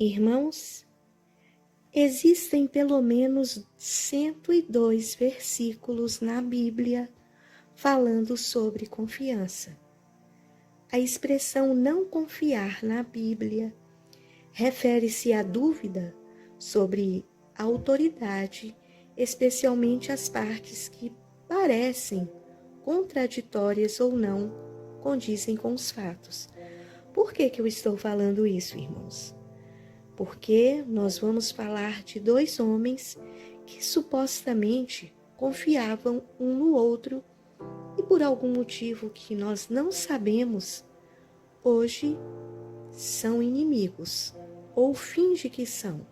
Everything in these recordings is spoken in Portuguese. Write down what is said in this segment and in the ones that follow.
Irmãos, existem pelo menos 102 versículos na Bíblia falando sobre confiança. A expressão não confiar na Bíblia refere-se à dúvida sobre a autoridade, especialmente as partes que parecem contraditórias ou não condizem com os fatos. Por que eu estou falando isso, irmãos? Porque nós vamos falar de dois homens que supostamente confiavam um no outro e por algum motivo que nós não sabemos, hoje são inimigos ou finge que são.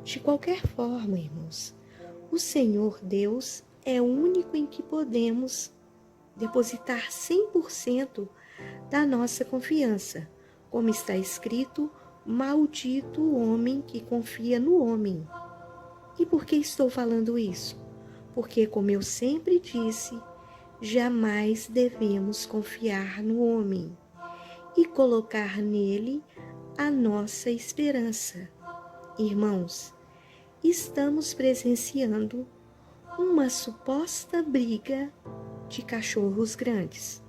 De qualquer forma, irmãos, o Senhor Deus é o único em que podemos depositar 100% da nossa confiança, como está escrito: maldito o homem que confia no homem. E por que estou falando isso? Porque, como eu sempre disse, jamais devemos confiar no homem e colocar nele a nossa esperança. Irmãos, estamos presenciando uma suposta briga de cachorros grandes.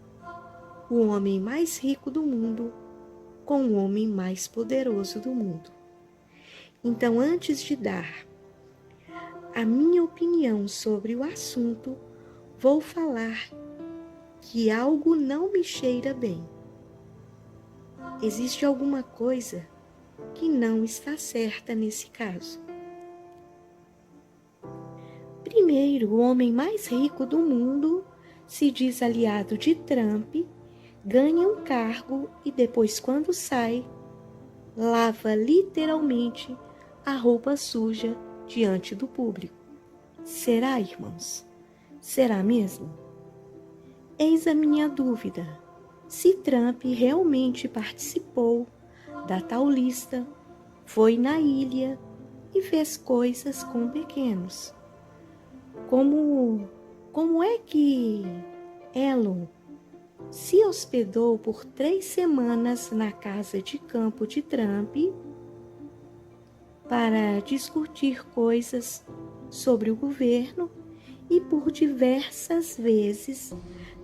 O homem mais rico do mundo com o homem mais poderoso do mundo. Então, antes de dar a minha opinião sobre o assunto, vou falar que algo não me cheira bem. Existe alguma coisa que não está certa nesse caso. Primeiro, o homem mais rico do mundo se diz aliado de Trump, ganha um cargo e depois, quando sai, lava literalmente a roupa suja diante do público. Será, irmãos? Será mesmo? Eis a minha dúvida: se Trump realmente participou da tal lista, foi na ilha e fez coisas com pequenos. Como é que Elon se hospedou por 3 semanas na casa de campo de Trump para discutir coisas sobre o governo e por diversas vezes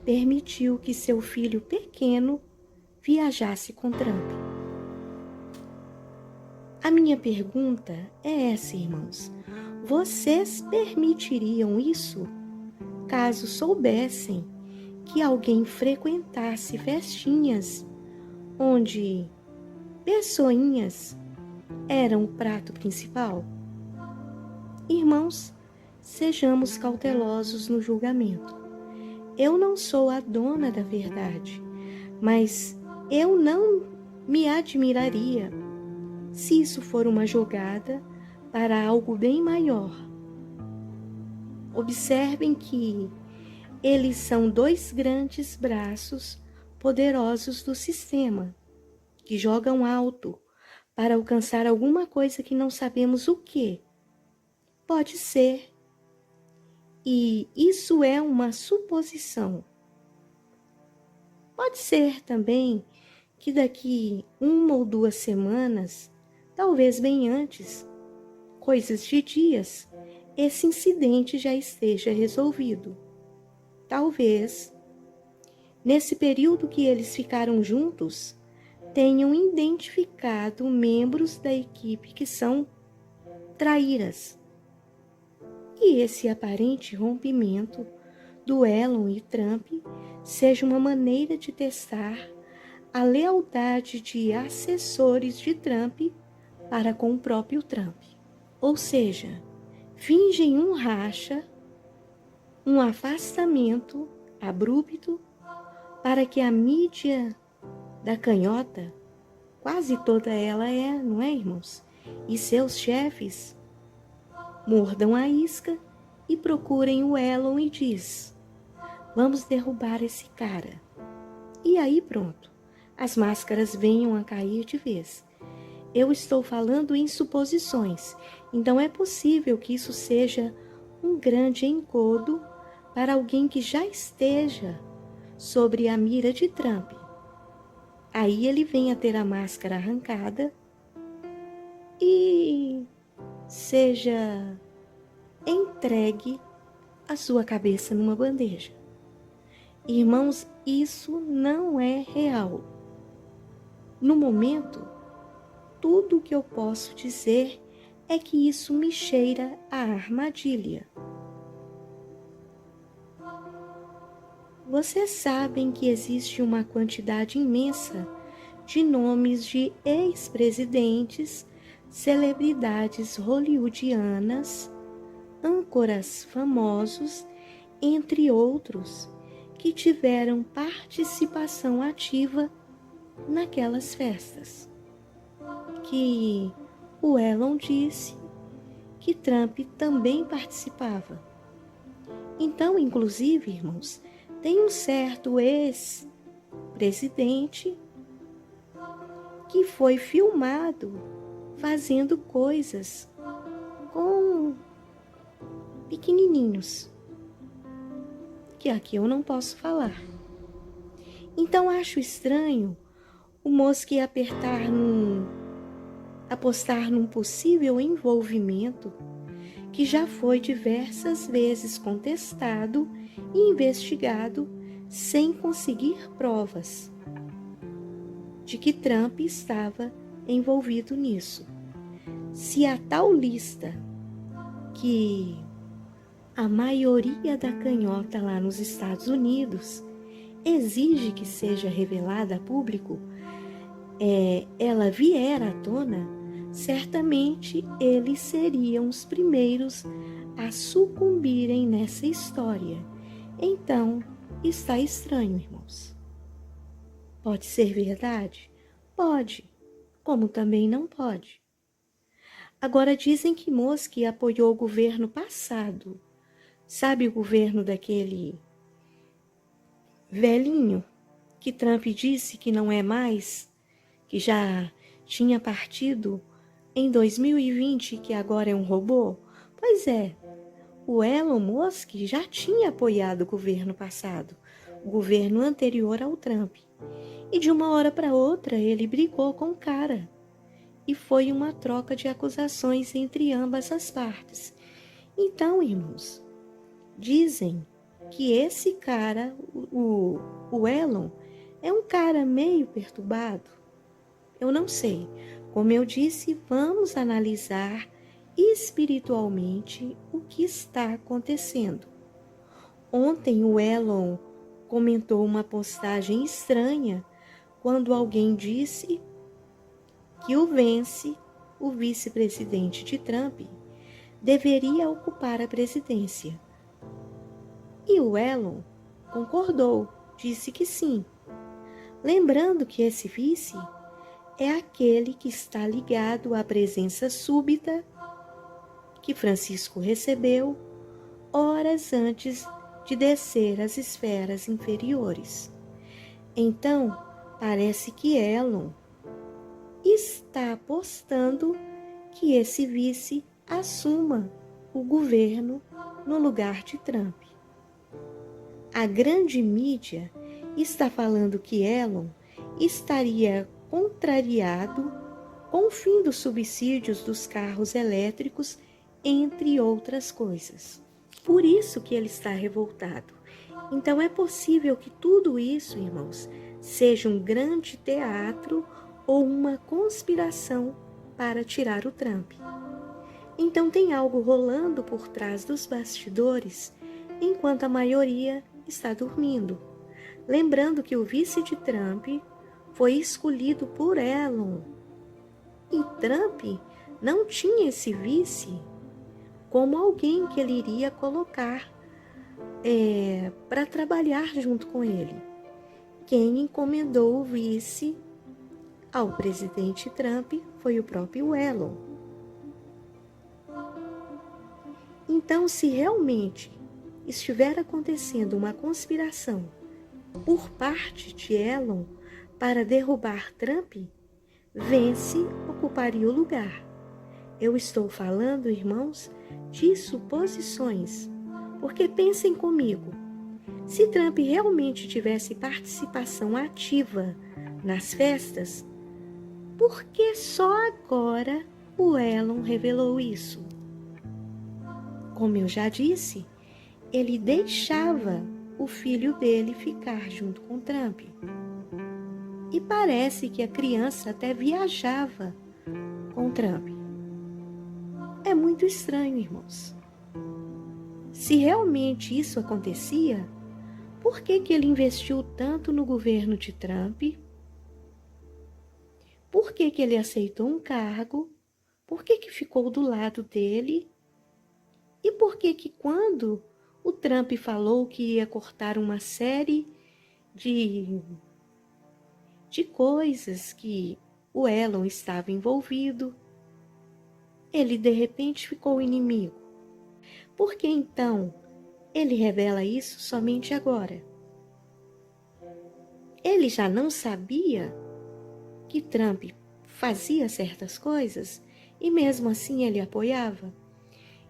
permitiu que seu filho pequeno viajasse com Trump? A minha pergunta é essa, irmãos: vocês permitiriam isso caso soubessem que alguém frequentasse festinhas onde pessoinhas eram o prato principal? Irmãos, sejamos cautelosos no julgamento. Eu não sou a dona da verdade, mas eu não me admiraria se isso for uma jogada para algo bem maior. Observem que eles são 2 grandes braços poderosos do sistema, que jogam alto para alcançar alguma coisa que não sabemos o que. Pode ser. E isso é uma suposição. Pode ser também que daqui 1 ou 2 semanas, talvez bem antes, coisas de dias, esse incidente já esteja resolvido. Talvez, nesse período que eles ficaram juntos, tenham identificado membros da equipe que são traíras. E esse aparente rompimento do Elon e Trump seja uma maneira de testar a lealdade de assessores de Trump para com o próprio Trump. Ou seja, fingem um racha, um afastamento abrupto, para que a mídia da canhota, quase toda ela é, não é, irmãos? E seus chefes mordam a isca e procurem o Elon e diz: vamos derrubar esse cara. E aí pronto, as máscaras venham a cair de vez. Eu estou falando em suposições, então é possível que isso seja um grande engodo para alguém que já esteja sobre a mira de Trump. Aí ele vem a ter a máscara arrancada e seja entregue a sua cabeça numa bandeja. Irmãos, isso não é real. No momento, tudo o que eu posso dizer é que isso me cheira a armadilha. Vocês sabem que existe uma quantidade imensa de nomes de ex-presidentes, celebridades hollywoodianas, âncoras famosos, entre outros, que tiveram participação ativa naquelas festas. Que o Elon disse que Trump também participava. Então, inclusive, irmãos, tem um certo ex-presidente que foi filmado fazendo coisas com pequenininhos, que aqui eu não posso falar. Então acho estranho o Musk apostar num possível envolvimento que já foi diversas vezes contestado e investigado sem conseguir provas de que Trump estava envolvido nisso. Se a tal lista que a maioria da canhota lá nos Estados Unidos exige que seja revelada a público, ela vier à tona, certamente eles seriam os primeiros a sucumbirem nessa história. Então, está estranho, irmãos. Pode ser verdade? Pode, como também não pode. Agora dizem que Musk apoiou o governo passado. Sabe o governo daquele velhinho que Trump disse que não é mais, que já tinha partido em 2020, que agora é um robô? Pois é, o Elon Musk já tinha apoiado o governo passado, o governo anterior ao Trump. E de uma hora para outra ele brigou com o cara. E foi uma troca de acusações entre ambas as partes. Então, irmãos, dizem que esse cara, o Elon, é um cara meio perturbado. Eu não sei. Como eu disse, vamos analisar espiritualmente o que está acontecendo. Ontem o Elon comentou uma postagem estranha quando alguém disse que o Vance, o vice-presidente de Trump, deveria ocupar a presidência. E o Elon concordou, disse que sim. Lembrando que esse vice é aquele que está ligado à presença súbita que Francisco recebeu horas antes de descer às esferas inferiores. Então, parece que Elon está apostando que esse vice assuma o governo no lugar de Trump. A grande mídia está falando que Elon estaria contrariado com o fim dos subsídios dos carros elétricos, entre outras coisas. Por isso que ele está revoltado. Então é possível que tudo isso, irmãos, seja um grande teatro ou uma conspiração para tirar o Trump. Então tem algo rolando por trás dos bastidores, enquanto a maioria está dormindo. Lembrando que o vice de Trump foi escolhido por Elon. E Trump não tinha esse vice como alguém que ele iria colocar para trabalhar junto com ele. Quem encomendou o vice ao presidente Trump foi o próprio Elon. Então, se realmente estiver acontecendo uma conspiração por parte de Elon para derrubar Trump, Vance ocuparia o lugar. Eu estou falando, irmãos, de suposições, porque pensem comigo, se Trump realmente tivesse participação ativa nas festas, por que só agora o Elon revelou isso. Como eu já disse, ele deixava o filho dele ficar junto com Trump. E parece que a criança até viajava com Trump. É muito estranho, irmãos. Se realmente isso acontecia, por que ele investiu tanto no governo de Trump? Por que ele aceitou um cargo? Por que ficou do lado dele? E por que quando o Trump falou que ia cortar uma série de coisas que o Elon estava envolvido, ele de repente ficou inimigo? Por que então ele revela isso somente agora? Ele já não sabia que Trump fazia certas coisas e mesmo assim ele apoiava?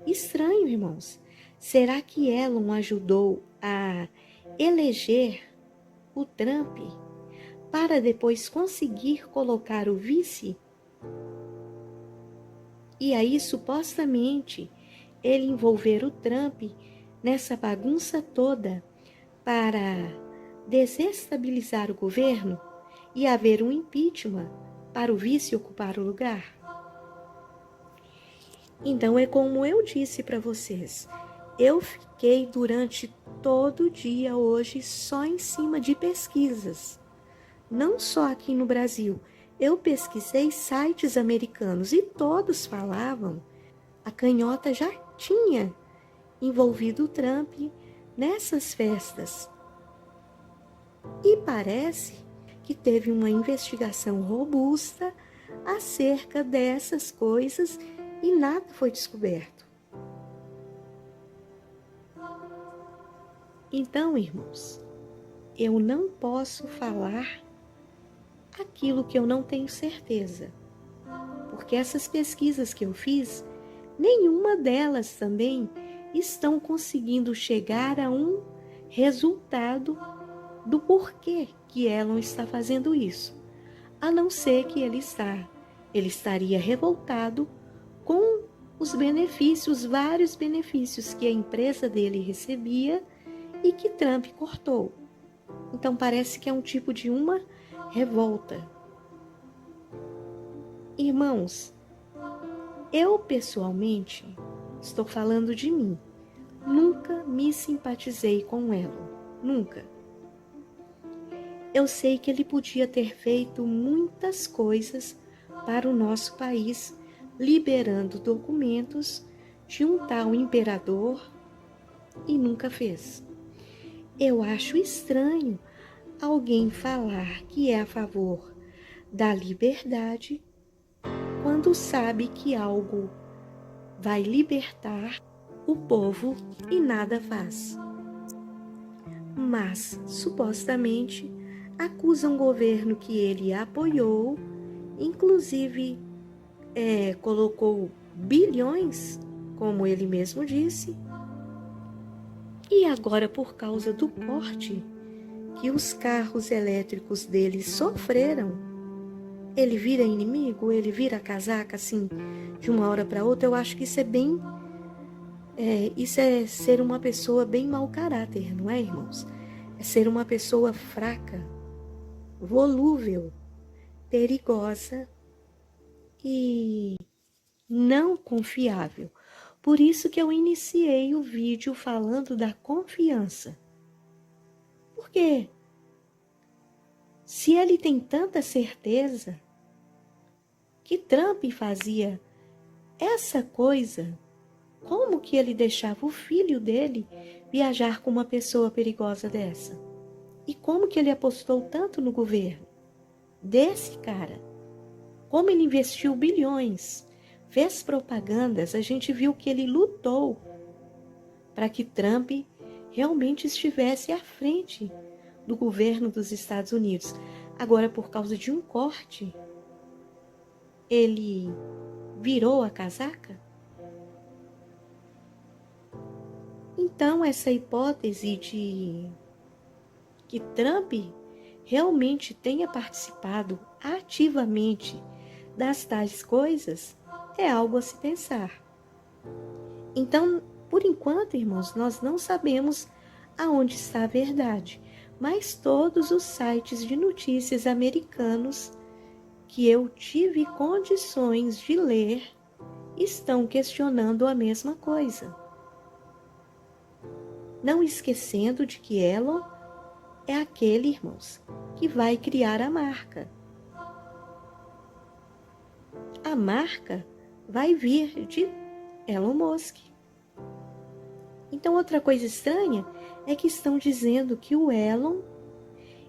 Estranho, irmãos. Será que Elon ajudou a eleger o Trump para depois conseguir colocar o vice? E aí, supostamente, ele envolver o Trump nessa bagunça toda para desestabilizar o governo e haver um impeachment para o vice ocupar o lugar? Então é como eu disse para vocês, eu fiquei durante todo o dia hoje só em cima de pesquisas. Não só aqui no Brasil, eu pesquisei sites americanos e todos falavam, a canhota já tinha envolvido o Trump nessas festas. E parece que teve uma investigação robusta acerca dessas coisas e nada foi descoberto. Então, irmãos, eu não posso falar aquilo que eu não tenho certeza, porque essas pesquisas que eu fiz, nenhuma delas também estão conseguindo chegar a um resultado do porquê que Elon está fazendo isso, a não ser que ele estaria revoltado com os benefícios, vários benefícios que a empresa dele recebia e que Trump cortou. Então parece que é um tipo de uma revolta. Irmãos, eu pessoalmente, estou falando de mim, nunca me simpatizei com Elon, nunca. Eu sei que ele podia ter feito muitas coisas para o nosso país, liberando documentos de um tal imperador e nunca fez. Eu acho estranho alguém falar que é a favor da liberdade quando sabe que algo vai libertar o povo e nada faz. Mas, supostamente, acusa um governo que ele apoiou, inclusive colocou bilhões, como ele mesmo disse, e agora por causa do corte que os carros elétricos dele sofreram, ele vira inimigo, ele vira casaca assim, de uma hora para outra. Eu acho que isso isso é ser uma pessoa bem mau caráter, não é, irmãos? É ser uma pessoa fraca, volúvel, perigosa e não confiável. Por isso que eu iniciei o vídeo falando da confiança. Porque se ele tem tanta certeza que Trump fazia essa coisa, como que ele deixava o filho dele viajar com uma pessoa perigosa dessa? E como que ele apostou tanto no governo desse cara? Como ele investiu bilhões, fez propagandas, a gente viu que ele lutou para que Trump realmente estivesse à frente do governo dos Estados Unidos. Agora, por causa de um corte, ele virou a casaca? Então, essa hipótese de que Trump realmente tenha participado ativamente das tais coisas é algo a se pensar. Então, por enquanto, irmãos, nós não sabemos aonde está a verdade, mas todos os sites de notícias americanos que eu tive condições de ler estão questionando a mesma coisa. Não esquecendo de que Elon é aquele, irmãos, que vai criar a marca. A marca vai vir de Elon Musk. Então, outra coisa estranha é que estão dizendo que o Elon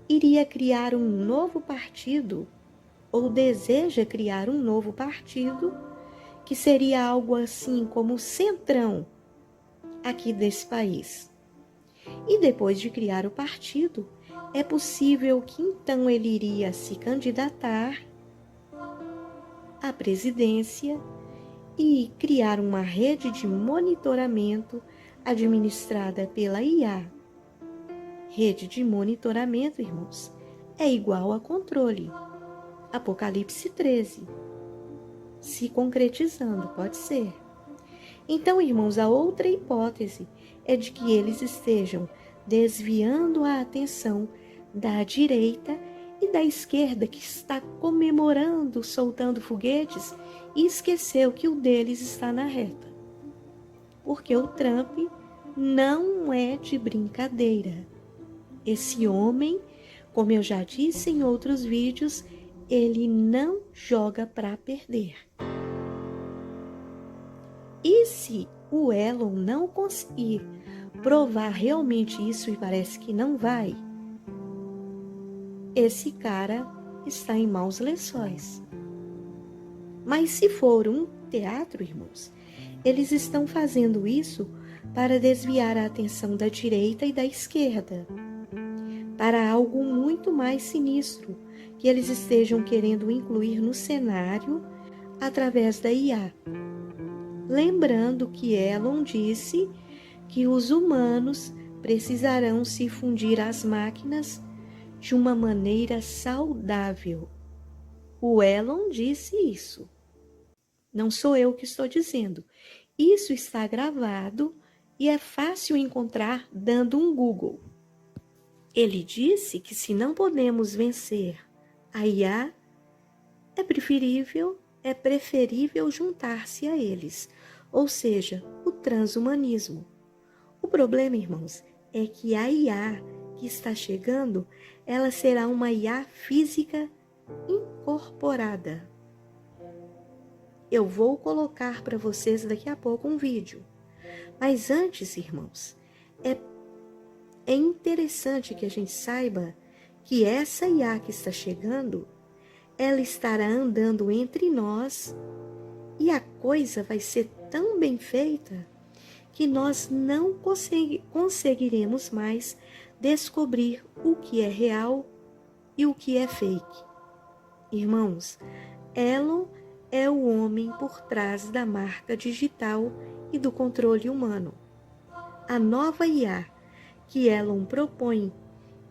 iria criar um novo partido, ou deseja criar um novo partido, que seria algo assim como o centrão aqui desse país. E depois de criar o partido, é possível que então ele iria se candidatar à presidência e criar uma rede de monitoramento administrada pela IA. Rede de monitoramento, irmãos, é igual a controle. Apocalipse 13. Se concretizando, pode ser. Então, irmãos, a outra hipótese é de que eles estejam desviando a atenção da direita e da esquerda, que está comemorando, soltando foguetes, e esqueceu que o deles está na reta. Porque o Trump não é de brincadeira. Esse homem, como eu já disse em outros vídeos, ele não joga para perder. E se o Elon não conseguir provar realmente isso, e parece que não vai, esse cara está em maus lençóis. Mas se for um teatro, irmãos, eles estão fazendo isso para desviar a atenção da direita e da esquerda para algo muito mais sinistro que eles estejam querendo incluir no cenário através da IA. Lembrando que Elon disse que os humanos precisarão se fundir às máquinas de uma maneira saudável. O Elon disse isso. Não sou eu que estou dizendo. Isso está gravado e é fácil encontrar dando um Google. Ele disse que se não podemos vencer a IA, é preferível juntar-se a eles, ou seja, o transhumanismo. O problema, irmãos, é que a IA que está chegando, ela será uma IA física incorporada. Eu vou colocar para vocês daqui a pouco um vídeo. Mas antes, irmãos, é interessante que a gente saiba que essa IA que está chegando, ela estará andando entre nós e a coisa vai ser tão bem feita que nós não conseguiremos mais descobrir o que é real e o que é fake. Irmãos, Elon é o homem por trás da marca digital e do controle humano. A nova IA que Elon propõe,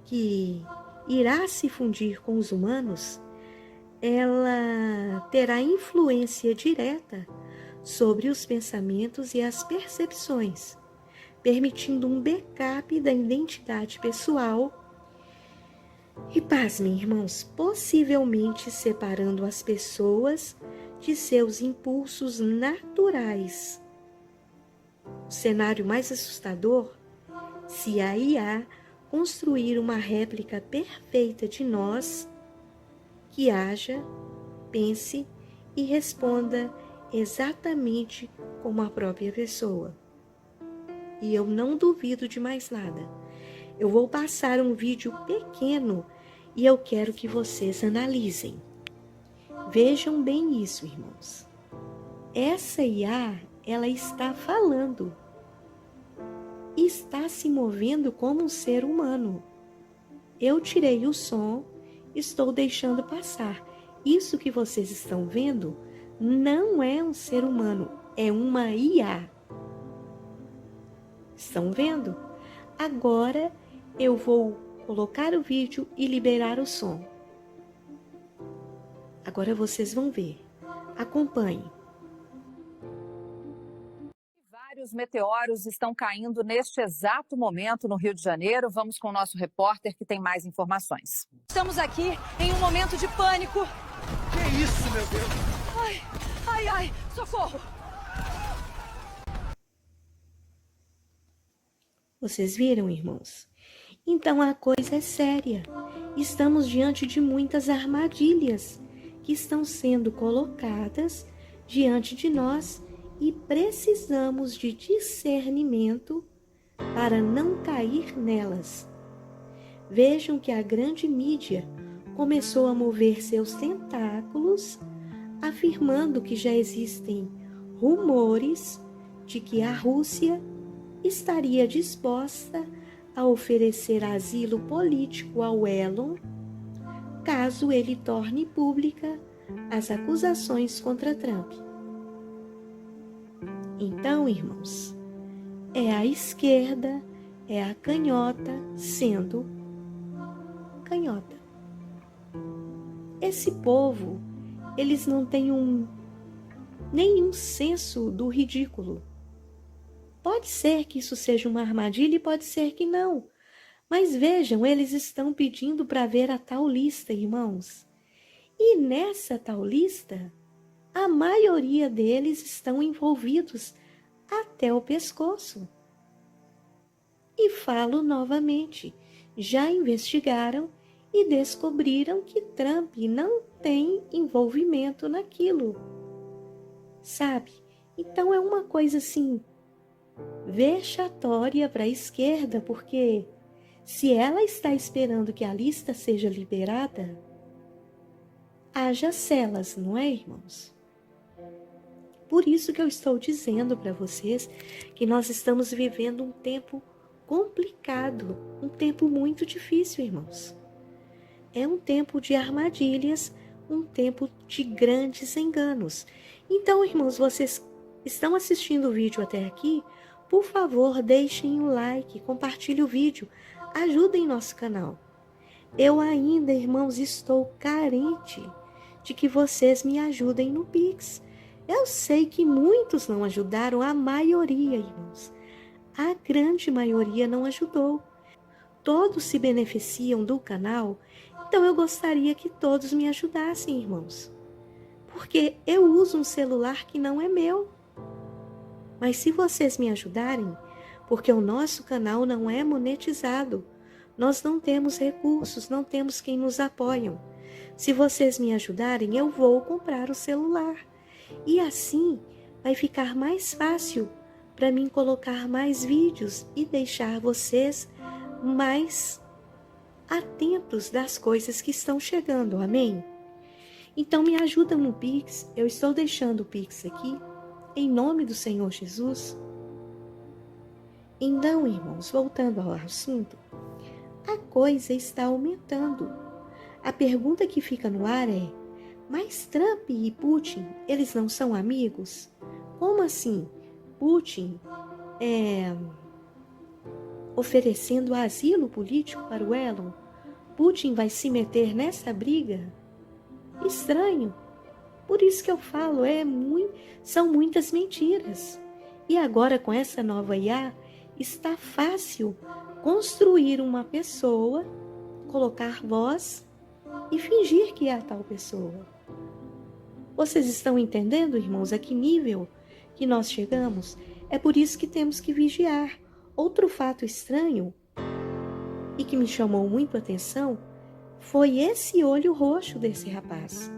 que irá se fundir com os humanos, ela terá influência direta sobre os pensamentos e as percepções, permitindo um backup da identidade pessoal e, pasmem, irmãos, possivelmente separando as pessoas de seus impulsos naturais. O cenário mais assustador, se a IA construir uma réplica perfeita de nós, que haja, pense e responda exatamente como a própria pessoa. E eu não duvido de mais nada. Eu vou passar um vídeo pequeno e eu quero que vocês analisem. Vejam bem isso, irmãos. Essa IA, ela está falando. Está se movendo como um ser humano. Eu tirei o som, estou deixando passar. Isso que vocês estão vendo não é um ser humano, é uma IA. Estão vendo? Agora eu vou colocar o vídeo e liberar o som. Agora vocês vão ver. Acompanhem. Vários meteoros estão caindo neste exato momento no Rio de Janeiro. Vamos com o nosso repórter que tem mais informações. Estamos aqui em um momento de pânico. Que isso, meu Deus? Ai, socorro! Vocês viram, irmãos? Então a coisa é séria. Estamos diante de muitas armadilhas que estão sendo colocadas diante de nós e precisamos de discernimento para não cair nelas. Vejam que a grande mídia começou a mover seus tentáculos, afirmando que já existem rumores de que a Rússia estaria disposta a oferecer asilo político ao Elon, caso ele torne pública as acusações contra Trump. Então, irmãos, é a esquerda, é a canhota sendo canhota. Esse povo, eles não têm nenhum senso do ridículo. Pode ser que isso seja uma armadilha e pode ser que não. Mas vejam, eles estão pedindo para ver a tal lista, irmãos. E nessa tal lista, a maioria deles estão envolvidos até o pescoço. E falo novamente, já investigaram e descobriram que Trump não tem envolvimento naquilo. Sabe? Então é uma coisa assim, vexatória para a esquerda, porque se ela está esperando que a lista seja liberada, haja celas, não é, irmãos? Por isso que eu estou dizendo para vocês que nós estamos vivendo um tempo complicado, um tempo muito difícil, irmãos. É um tempo de armadilhas, um tempo de grandes enganos. Então, irmãos, vocês estão assistindo o vídeo até aqui? Por favor, deixem um like, compartilhem o vídeo, ajudem nosso canal. Eu ainda, irmãos, estou carente de que vocês me ajudem no Pix. Eu sei que muitos não ajudaram, a maioria, irmãos. A grande maioria não ajudou. Todos se beneficiam do canal, então eu gostaria que todos me ajudassem, irmãos. Porque eu uso um celular que não é meu. Mas se vocês me ajudarem, porque o nosso canal não é monetizado, nós não temos recursos, não temos quem nos apoiam. Se vocês me ajudarem, eu vou comprar o celular. E assim vai ficar mais fácil para mim colocar mais vídeos e deixar vocês mais atentos das coisas que estão chegando, amém? Então me ajuda no Pix, eu estou deixando o Pix aqui, em nome do Senhor Jesus. Então, irmãos, voltando ao assunto, a coisa está aumentando. A pergunta que fica no ar é, mas Trump e Putin, eles não são amigos? Como assim? Putin oferecendo asilo político para o Elon? Putin vai se meter nessa briga? Estranho. Por isso que eu falo, são muitas mentiras. E agora com essa nova IA, está fácil construir uma pessoa, colocar voz e fingir que é a tal pessoa. Vocês estão entendendo, irmãos, a que nível que nós chegamos? É por isso que temos que vigiar. Outro fato estranho e que me chamou muito a atenção foi esse olho roxo desse rapaz.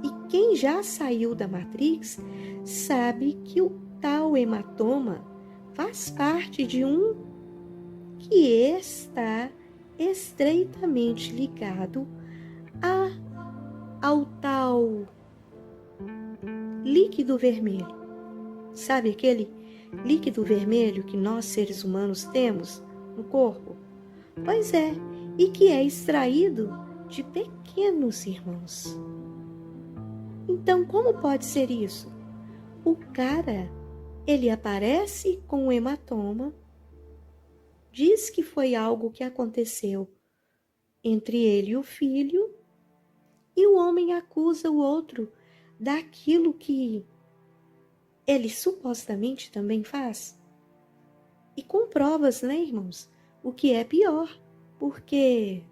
E quem já saiu da Matrix sabe que o tal hematoma faz parte de um que está estreitamente ligado ao tal líquido vermelho. Sabe aquele líquido vermelho que nós seres humanos temos no corpo? Pois é, e que é extraído de pequenos irmãos. Então, como pode ser isso? O cara, ele aparece com um hematoma, diz que foi algo que aconteceu entre ele e o filho, e o homem acusa o outro daquilo que ele supostamente também faz. E com provas, né, irmãos? O que é pior, porque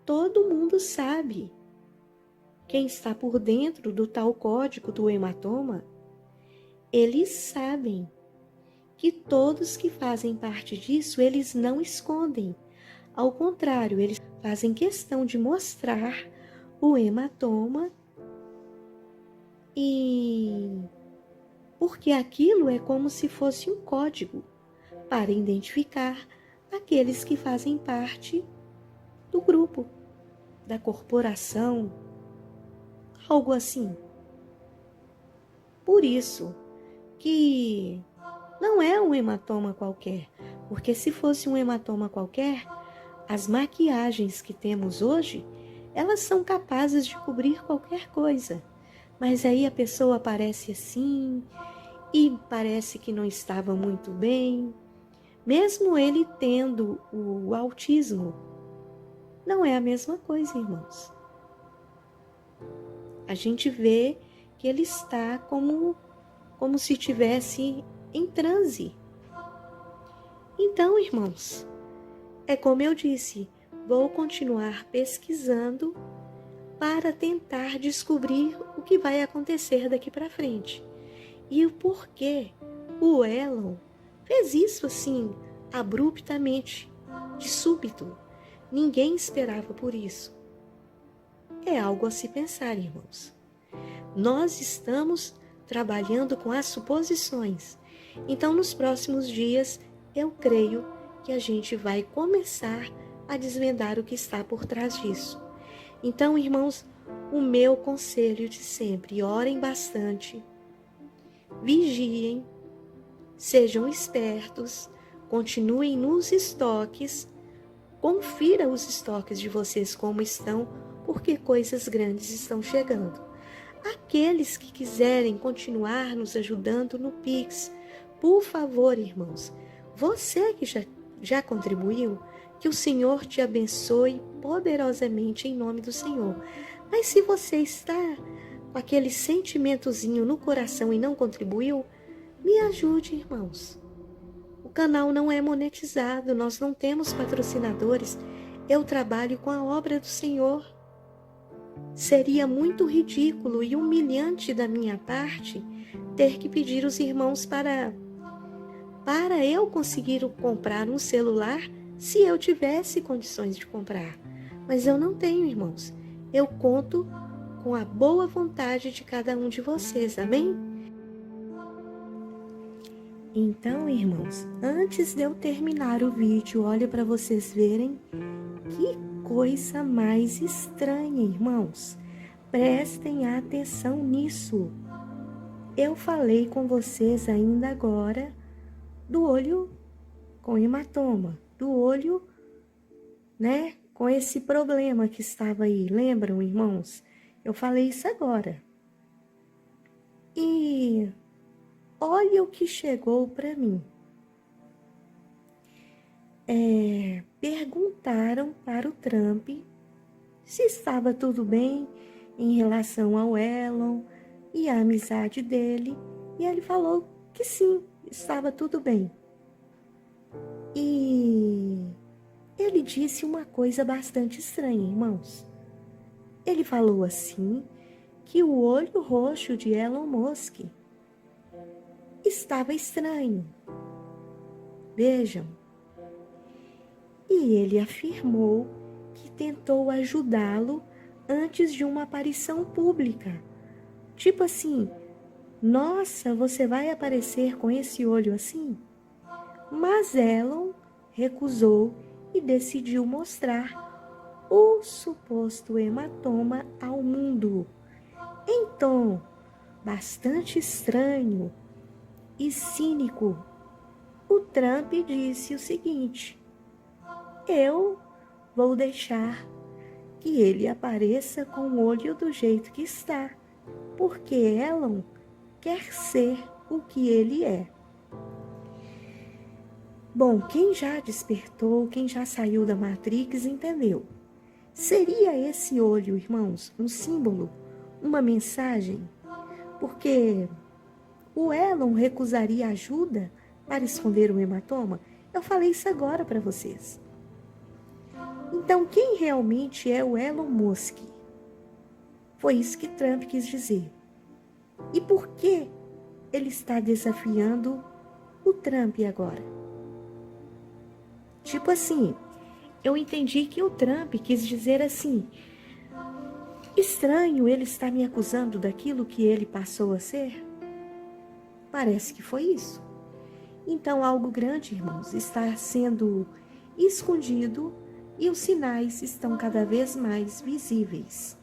todo mundo sabe. Quem está por dentro do tal código do hematoma, eles sabem que todos que fazem parte disso, eles não escondem. Ao contrário, eles fazem questão de mostrar o hematoma, e porque aquilo é como se fosse um código para identificar aqueles que fazem parte do grupo, da corporação, algo assim. Por isso que não é um hematoma qualquer, porque se fosse um hematoma qualquer, as maquiagens que temos hoje, elas são capazes de cobrir qualquer coisa. Mas aí a pessoa aparece assim e parece que não estava muito bem. Mesmo ele tendo o autismo, não é a mesma coisa, irmãos. A gente vê que ele está como se estivesse em transe. Então, irmãos, é como eu disse, vou continuar pesquisando para tentar descobrir o que vai acontecer daqui para frente. E o porquê o Elon fez isso assim, abruptamente, de súbito. Ninguém esperava por isso. É algo a se pensar, irmãos. Nós estamos trabalhando com as suposições. Então, nos próximos dias, eu creio que a gente vai começar a desvendar o que está por trás disso. Então, irmãos, o meu conselho de sempre, orem bastante, vigiem, sejam espertos, continuem nos estoques, confira os estoques de vocês como estão, porque coisas grandes estão chegando. Aqueles que quiserem continuar nos ajudando no Pix, por favor, irmãos, você que já contribuiu, que o Senhor te abençoe poderosamente em nome do Senhor. Mas se você está com aquele sentimentozinho no coração e não contribuiu, me ajude, irmãos. O canal não é monetizado, nós não temos patrocinadores. Eu trabalho com a obra do Senhor. Seria muito ridículo e humilhante da minha parte ter que pedir os irmãos para eu conseguir comprar um celular se eu tivesse condições de comprar. Mas eu não tenho, irmãos. Eu conto com a boa vontade de cada um de vocês, amém? Então, irmãos, antes de eu terminar o vídeo, olha para vocês verem que coisa mais estranha, irmãos. Prestem atenção nisso. Eu falei com vocês ainda agora do olho com hematoma, do olho, né, com esse problema que estava aí. Lembram, irmãos? Eu falei isso agora. E olha o que chegou para mim. Perguntaram para o Trump se estava tudo bem em relação ao Elon e a amizade dele. E ele falou que sim, estava tudo bem. E ele disse uma coisa bastante estranha, irmãos. Ele falou assim que o olho roxo de Elon Musk estava estranho. Vejam. E ele afirmou que tentou ajudá-lo antes de uma aparição pública. Tipo assim, nossa, você vai aparecer com esse olho assim? Mas Elon recusou e decidiu mostrar o suposto hematoma ao mundo. Em tom bastante estranho e cínico, o Trump disse o seguinte: eu vou deixar que ele apareça com o olho do jeito que está, porque Elon quer ser o que ele é. Bom, quem já despertou, quem já saiu da Matrix entendeu. Seria esse olho, irmãos, um símbolo, uma mensagem? Porque o Elon recusaria ajuda para esconder o hematoma? Eu falei isso agora para vocês. Então, quem realmente é o Elon Musk? Foi isso que Trump quis dizer. E por que ele está desafiando o Trump agora? Tipo assim, eu entendi que o Trump quis dizer assim: estranho ele estar me acusando daquilo que ele passou a ser? Parece que foi isso. Então, algo grande, irmãos, está sendo escondido e os sinais estão cada vez mais visíveis.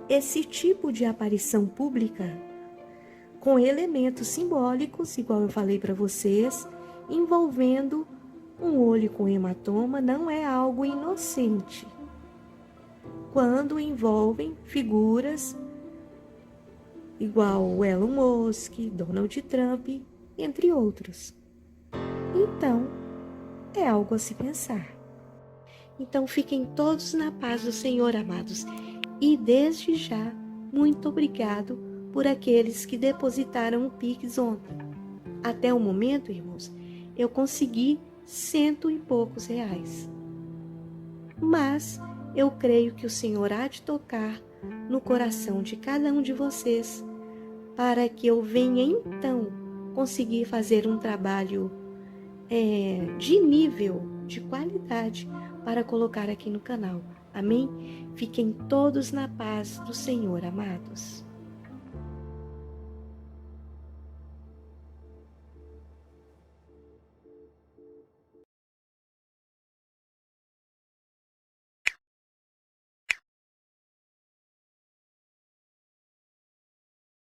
Esse tipo de aparição pública, com elementos simbólicos, igual eu falei para vocês, envolvendo um olho com hematoma, não é algo inocente. Quando envolvem figuras igual o Elon Musk, Donald Trump, entre outros. Então, é algo a se pensar. Então, fiquem todos na paz do Senhor, amados. E desde já, muito obrigado por aqueles que depositaram o Pix ontem. Até o momento, irmãos, eu consegui 100 e poucos reais. Mas eu creio que o Senhor há de tocar no coração de cada um de vocês, para que eu venha então conseguir fazer um trabalho de nível, de qualidade, para colocar aqui no canal. Amém? Fiquem todos na paz do Senhor, amados.